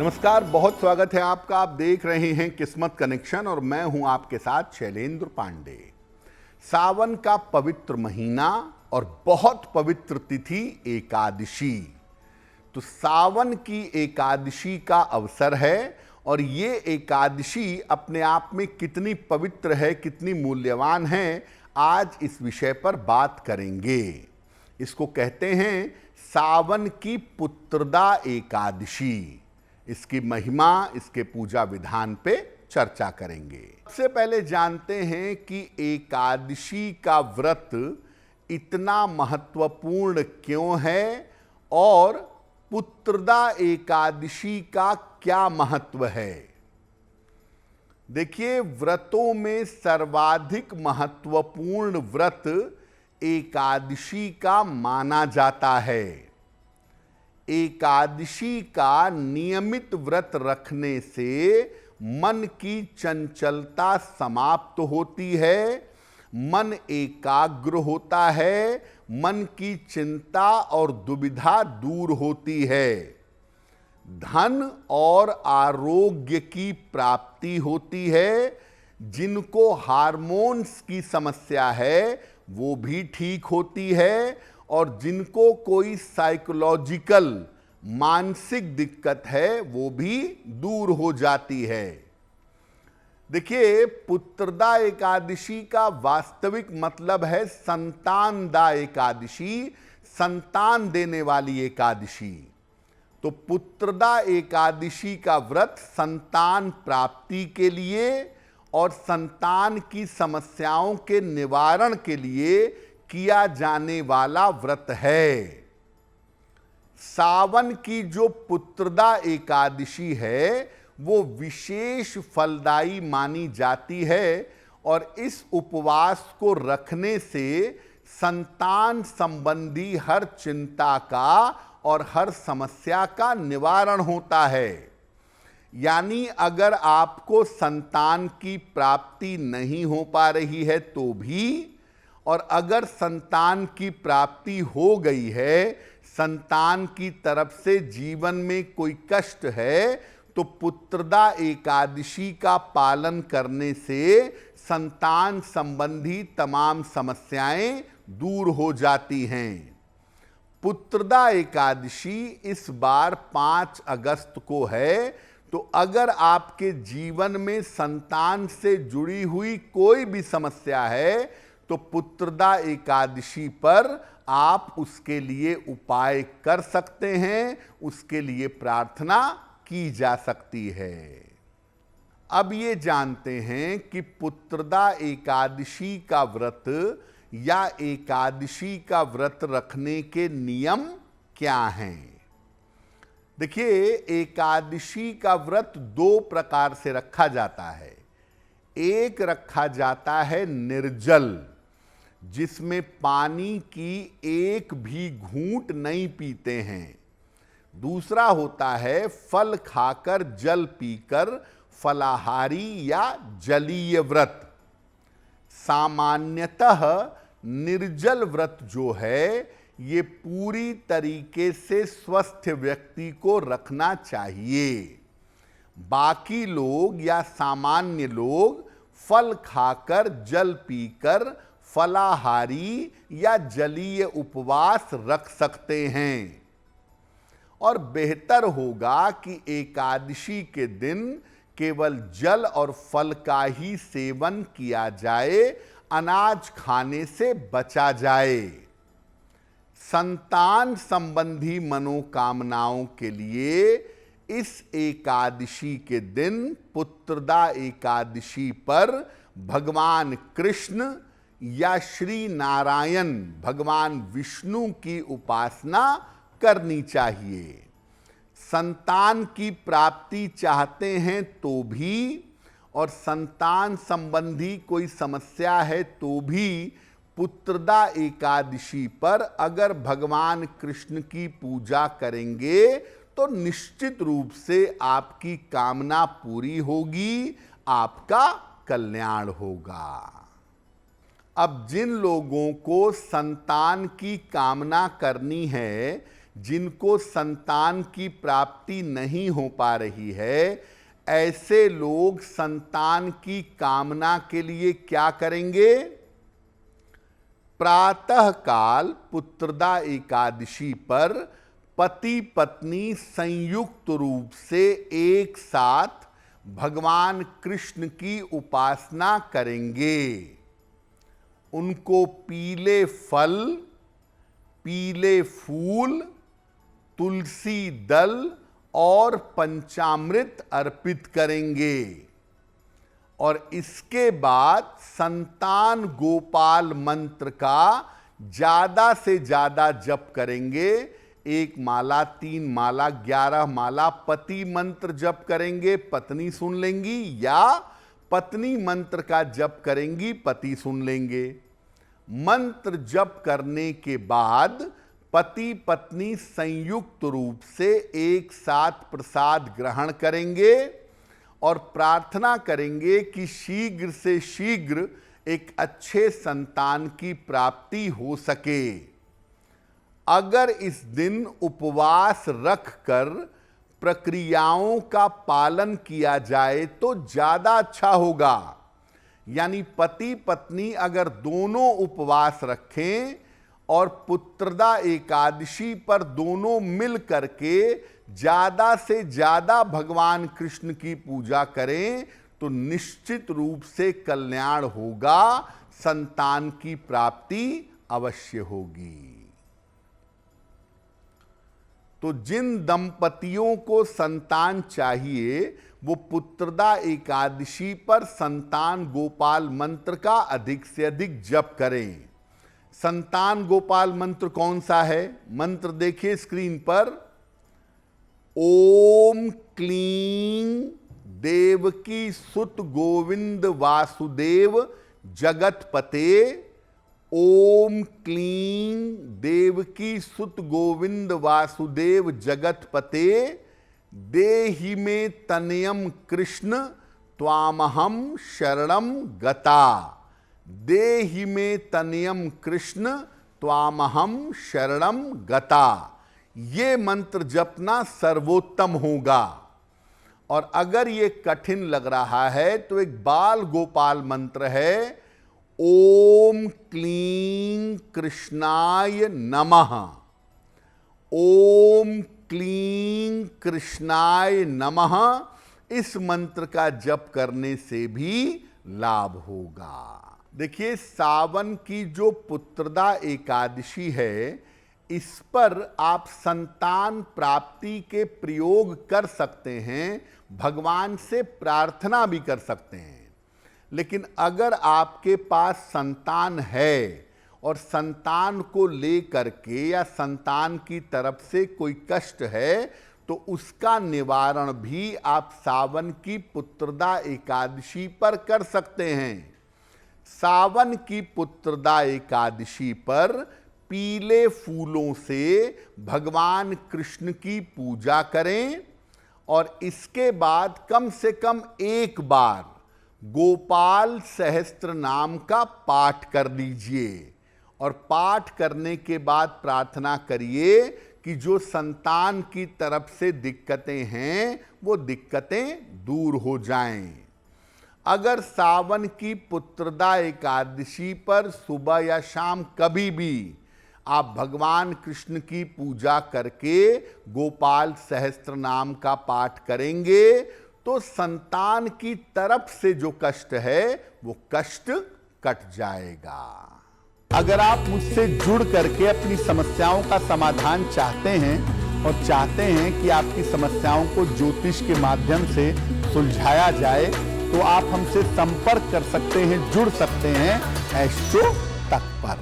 नमस्कार, बहुत स्वागत है आपका। आप देख रहे हैं किस्मत कनेक्शन और मैं हूं आपके साथ शैलेंद्र पांडे। सावन का पवित्र महीना और बहुत पवित्र तिथि एकादशी। तो सावन की एकादशी का अवसर है और ये एकादशी अपने आप में कितनी पवित्र है, कितनी मूल्यवान है, आज इस विषय पर बात करेंगे। इसको कहते हैं सावन की पुत्रदा एकादशी। इसकी महिमा, इसके पूजा विधान पे चर्चा करेंगे। सबसे पहले जानते हैं कि एकादशी का व्रत इतना महत्वपूर्ण क्यों है और पुत्रदा एकादशी का क्या महत्व है। देखिए, व्रतों में सर्वाधिक महत्वपूर्ण व्रत एकादशी का माना जाता है। एकादशी का नियमित व्रत रखने से मन की चंचलता समाप्त होती है, मन एकाग्र होता है, मन की चिंता और दुविधा दूर होती है, धन और आरोग्य की प्राप्ति होती है, जिनको हार्मोन्स की समस्या है वो भी ठीक होती है और जिनको कोई साइकोलॉजिकल मानसिक दिक्कत है वो भी दूर हो जाती है। देखिए, पुत्रदा एकादशी का वास्तविक मतलब है संतानदा एकादशी, संतान देने वाली एकादशी। तो पुत्रदा एकादशी का व्रत संतान प्राप्ति के लिए और संतान की समस्याओं के निवारण के लिए किया जाने वाला व्रत है। सावन की जो पुत्रदा एकादशी है वो विशेष फलदायी मानी जाती है और इस उपवास को रखने से संतान संबंधी हर चिंता का और हर समस्या का निवारण होता है। यानी अगर आपको संतान की प्राप्ति नहीं हो पा रही है तो भी, और अगर संतान की प्राप्ति हो गई है, संतान की तरफ से जीवन में कोई कष्ट है, तो पुत्रदा एकादशी का पालन करने से संतान संबंधी तमाम समस्याएं दूर हो जाती हैं। पुत्रदा एकादशी इस बार 5 अगस्त को है। तो अगर आपके जीवन में संतान से जुड़ी हुई कोई भी समस्या है तो पुत्रदा एकादशी पर आप उसके लिए उपाय कर सकते हैं, उसके लिए प्रार्थना की जा सकती है। अब ये जानते हैं कि पुत्रदा एकादशी का व्रत या एकादशी का व्रत रखने के नियम क्या हैं। देखिए, एकादशी का व्रत 2 प्रकार से रखा जाता है। एक रखा जाता है निर्जल, जिसमें पानी की एक भी घूंट नहीं पीते हैं। दूसरा होता है फल खाकर जल पीकर फलाहारी या जलीय व्रत। सामान्यतः निर्जल व्रत जो है ये पूरी तरीके से स्वस्थ व्यक्ति को रखना चाहिए। बाकी लोग या सामान्य लोग फल खाकर जल पीकर फलाहारी या जलीय उपवास रख सकते हैं। और बेहतर होगा कि एकादशी के दिन केवल जल और फल का ही सेवन किया जाए, अनाज खाने से बचा जाए। संतान संबंधी मनोकामनाओं के लिए इस एकादशी के दिन, पुत्रदा एकादशी पर भगवान कृष्ण या श्री नारायण भगवान विष्णु की उपासना करनी चाहिए। संतान की प्राप्ति चाहते हैं तो भी, और संतान संबंधी कोई समस्या है तो भी पुत्रदा एकादशी पर अगर भगवान कृष्ण की पूजा करेंगे तो निश्चित रूप से आपकी कामना पूरी होगी, आपका कल्याण होगा। अब जिन लोगों को संतान की कामना करनी है जिनको संतान की प्राप्ति नहीं हो पा रही है, ऐसे लोग संतान की कामना के लिए क्या करेंगे? प्रातः काल पुत्रदा एकादशी पर पति पत्नी संयुक्त रूप से एक साथ भगवान कृष्ण की उपासना करेंगे। उनको पीले फल, पीले फूल, तुलसी दल और पंचामृत अर्पित करेंगे और इसके बाद संतान गोपाल मंत्र का ज्यादा से ज्यादा जप करेंगे। 1 माला, 3 माला, 11 माला पति मंत्र जप करेंगे, पत्नी सुन लेंगी, या पत्नी मंत्र का जप करेंगी, पति सुन लेंगे। मंत्र जप करने के बाद पति पत्नी संयुक्त रूप से एक साथ प्रसाद ग्रहण करेंगे और प्रार्थना करेंगे कि शीघ्र से शीघ्र एक अच्छे संतान की प्राप्ति हो सके। अगर इस दिन उपवास रखकर प्रक्रियाओं का पालन किया जाए तो ज्यादा अच्छा होगा। यानी पति पत्नी अगर दोनों उपवास रखें और पुत्रदा एकादशी पर दोनों मिल करके ज्यादा से ज्यादा भगवान कृष्ण की पूजा करें तो निश्चित रूप से कल्याण होगा, संतान की प्राप्ति अवश्य होगी। तो जिन दंपतियों को संतान चाहिए वो पुत्रदा एकादशी पर संतान गोपाल मंत्र का अधिक से अधिक जप करें। संतान गोपाल मंत्र कौन सा है? मंत्र देखिए स्क्रीन पर। ओम क्लीं देवकी सुत गोविंद वासुदेव जगतपते। ओम क्लीं देवकी सुत गोविंद वासुदेव जगतपते। देहि मे तनयम कृष्ण त्वामहम शरणम गता। देहि मे तनयम कृष्ण त्वामहम शरणम गता। ये मंत्र जपना सर्वोत्तम होगा। और अगर ये कठिन लग रहा है तो एक बाल गोपाल मंत्र है, ओम क्लीं कृष्णाय नमः। ओम क्लीं कृष्णाय नमः। इस मंत्र का जप करने से भी लाभ होगा। देखिए, सावन की जो पुत्रदा एकादशी है, इस पर आप संतान प्राप्ति के प्रयोग कर सकते हैं, भगवान से प्रार्थना भी कर सकते हैं। लेकिन अगर आपके पास संतान है और संतान को लेकर के या संतान की तरफ से कोई कष्ट है तो उसका निवारण भी आप सावन की पुत्रदा एकादशी पर कर सकते हैं। सावन की पुत्रदा एकादशी पर पीले फूलों से भगवान कृष्ण की पूजा करें और इसके बाद कम से कम एक बार गोपाल सहस्त्र नाम का पाठ कर लीजिए और पाठ करने के बाद प्रार्थना करिए कि जो संतान की तरफ से दिक्कतें हैं वो दिक्कतें दूर हो जाएं। अगर सावन की पुत्रदा एकादशी पर सुबह या शाम कभी भी आप भगवान कृष्ण की पूजा करके गोपाल सहस्त्र नाम का पाठ करेंगे तो संतान की तरफ से जो कष्ट है वो कष्ट कट जाएगा। अगर आप मुझसे जुड़ करके अपनी समस्याओं का समाधान चाहते हैं और चाहते हैं कि आपकी समस्याओं को ज्योतिष के माध्यम से सुलझाया जाए तो आप हमसे संपर्क कर सकते हैं, जुड़ सकते हैं एस्ट्रो तक पर।